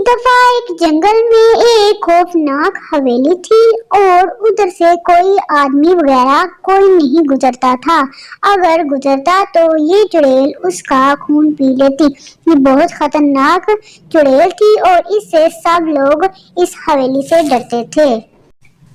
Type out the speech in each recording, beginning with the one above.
दफा एक जंगल में एक खौफनाक हवेली थी और उधर से कोई आदमी वगैरह कोई नहीं गुजरता था। अगर गुजरता तो ये चुड़ैल उसका खून पी लेती। ये बहुत खतरनाक चुड़ैल थी और इससे सब लोग इस हवेली से डरते थे।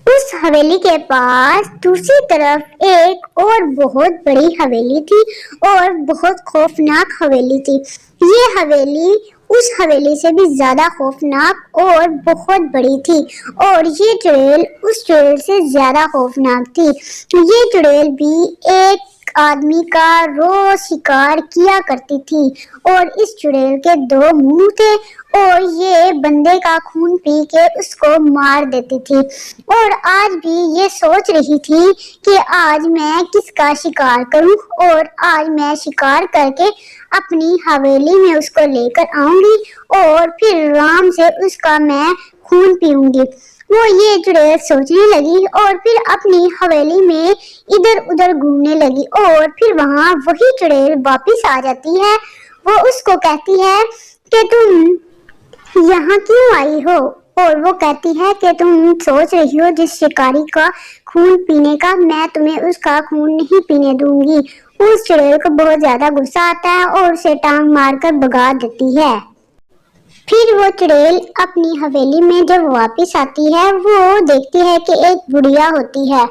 उस हवेली के पास दूसरी तरफ एक और बहुत बड़ी हवेली थी और बहुत खौफनाक हवेली थी। ये हवेली उस हवेली से भी ज्यादा खौफनाक और बहुत बड़ी थी और ये चुड़ैल उस चुड़ैल से ज्यादा खौफनाक थी। ये चुड़ैल भी एक आदमी का रोज शिकार किया करती थी और इस चुड़ैल के दो मुंह थे और ये बंदे का खून पी के उसको मार देती थी। और आज भी ये सोच रही थी कि आज मैं किसका शिकार करूं और आज मैं शिकार करके अपनी हवेली में उसको लेकर आऊंगी और फिर आराम से उसका मैं खून पीऊंगी। वो ये चुड़ैल सोचने लगी और फिर अपनी हवेली में इधर उधर घूमने लगी और फिर वहाँ वही चुड़ैल वापिस आ जाती है। वो उसको कहती है कि तुम यहाँ क्यों आई हो, और वो कहती है कि तुम सोच रही हो जिस शिकारी का खून पीने का, मैं तुम्हें उसका खून नहीं पीने दूंगी। उस चुड़ैल को बहुत ज्यादा गुस्सा आता है और उसे टांग मारकर भगा देती है। फिर वो चुड़ैल अपनी हवेली में जब वापस आती है वो देखती है कि एक बुढ़िया होती है।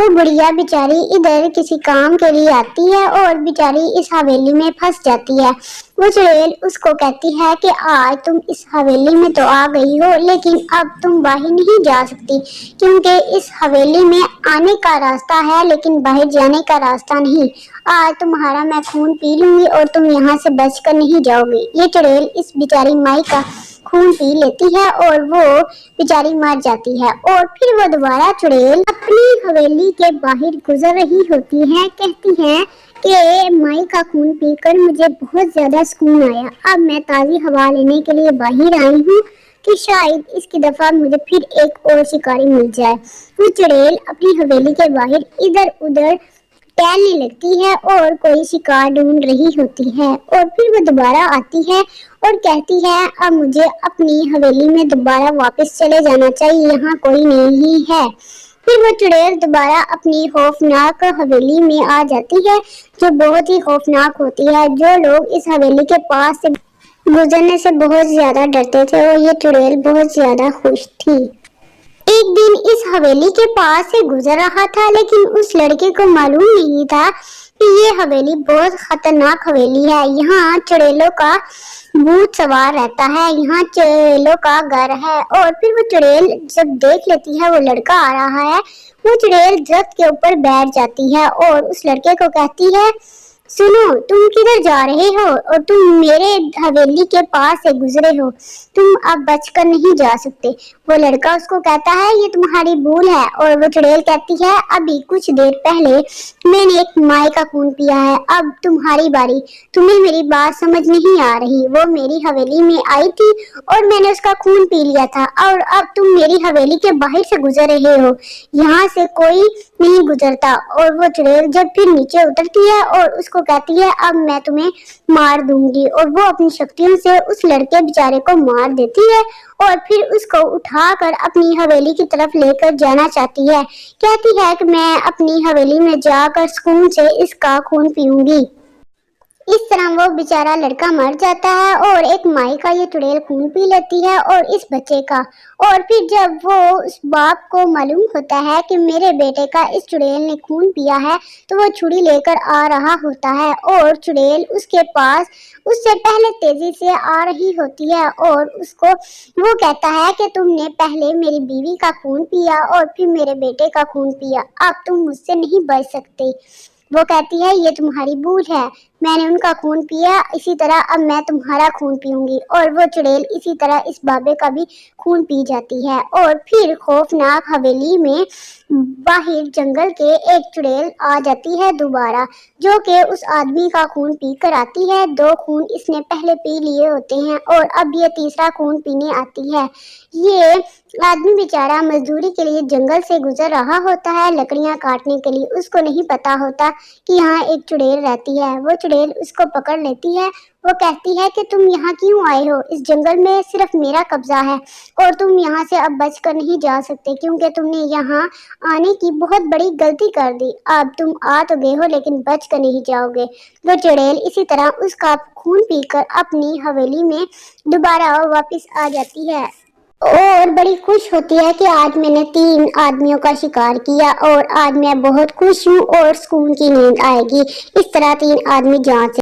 वो बुढ़िया बेचारी इधर किसी काम के लिए आती है और बेचारी इस हवेली में फंस जाती है। वो चुड़ैल उसको कहती है कि आज तुम इस हवेली में तो आ गई हो लेकिन अब तुम बाहर नहीं जा सकती क्योंकि इस हवेली में आने का रास्ता है लेकिन बाहर जाने का रास्ता नहीं। आज तुम्हारा मैं खून पी लूंगी और तुम यहाँ से बचकर नहीं जाओगी। ये चुड़ैल इस बेचारी माई का खून पी लेती है और वो बेचारी मर जाती है। और फिर वो दोबारा चुड़ैल अपनी हवेली के बाहर गुजर रही होती है। कहती है कि माई का खून पीकर मुझे बहुत ज्यादा सुकून आया। अब मैं ताज़ी हवा लेने के लिए बाहर आई हूँ कि शायद इसकी दफा मुझे फिर एक और शिकारी मिल जाए। वो चुड़ैल अपनी हवेली के बाहर इधर उधर टहलने लगती है और कोई शिकार ढूंढ रही होती है। और फिर वो दोबारा आती है और कहती है अब मुझे अपनी हवेली में दोबारा वापस चले जाना चाहिए, यहाँ कोई नहीं है। फिर वो चुड़ैल दोबारा अपनी खौफनाक हवेली में आ जाती है जो बहुत ही खौफनाक होती है। जो लोग इस हवेली के पास से गुजरने से बहुत ज्यादा डरते थे और ये चुड़ैल बहुत ज्यादा खुश थी। एक दिन इस हवेली के पास से गुजर रहा था लेकिन उस लड़के को मालूम नहीं था कि ये हवेली बहुत खतरनाक हवेली है। यहाँ चुड़ैलों का भूत सवार रहता है, यहाँ चुड़ैलों का घर है। और फिर वो चुड़ैल जब देख लेती है वो लड़का आ रहा है, वो चुड़ैल दरख्त के ऊपर बैठ जाती है और उस लड़के को कहती है सुनो, तुम किधर जा रहे हो और तुम मेरे हवेली के पास से गुजरे हो, तुम अब बचकर नहीं जा सकते। वो लड़का उसको कहता है ये तुम्हारी भूल है। और वो चुड़ैल कहती है अभी कुछ देर पहले मैंने एक माई का खून पिया है, अब तुम्हारी बारी। तुम्हें मेरी बात समझ नहीं आ रही। वो मेरी हवेली में आई थी और मैंने उसका खून पी लिया था और अब तुम मेरी हवेली के बाहर से गुजर रहे हो, यहाँ से कोई नहीं गुजरता। और वो चुड़ैल जब फिर नीचे उतरती है और उसको कहती है अब मैं तुम्हें मार दूंगी। और वो अपनी शक्तियों से उस लड़के बेचारे को मार देती है और फिर उसको उठाकर अपनी हवेली की तरफ लेकर जाना चाहती है। कहती है कि मैं अपनी हवेली में जाकर सुकून से इसका खून पीऊंगी। इस तरह वो बेचारा लड़का मर जाता है और एक माई का ये चुड़ैल खून पी लेती है और इस बच्चे का। और फिर जब वो उस बाप को मालूम होता है कि मेरे बेटे का इस चुड़ैल ने खून पिया है तो वो छुरी लेकर आ रहा होता है और चुड़ैल उसके पास उससे पहले तेजी से आ रही होती है और उसको वो कहता है कि तुमने पहले मेरी बीवी का खून पिया और फिर मेरे बेटे का खून पिया, अब तुम मुझसे नहीं बच सकते। वो कहती है ये तुम्हारी भूल है, मैंने उनका खून पिया, इसी तरह अब मैं तुम्हारा खून पीऊंगी। और वो चुड़ैल इसी तरह इस बाबे का भी खून पी जाती है। और फिर खौफनाक हवेली में बाहर जंगल के एक चुड़ैल आ जाती है दोबारा, जो कि उस आदमी का खून पी कर आती है। 2 खून इसने पहले पी लिए होते हैं और अब ये तीसरा खून पीने आती है। ये आदमी बेचारा मजदूरी के लिए जंगल से गुजर रहा होता है लकड़ियां काटने के लिए। उसको नहीं पता होता कि यहाँ एक चुड़ैल रहती है। वो चुड़ैल उसको पकड़ लेती है। वो कहती है कि तुम यहाँ क्यों आए हो? इस जंगल में सिर्फ मेरा कब्जा है और तुम यहाँ से अब बचकर नहीं जा सकते, क्योंकि तुमने यहाँ आने की बहुत बड़ी गलती कर दी। अब तुम आ तो गए हो लेकिन बच कर नहीं जाओगे। वो चुड़ैल इसी तरह उसका खून पीकर अपनी हवेली में दोबारा वापस आ जाती है और बड़ी खुश होती है कि आज मैंने 3 आदमियों का शिकार किया और आज मैं बहुत खुश हूँ और सुकून की नींद आएगी। इस तरह 3 आदमी जहाँ से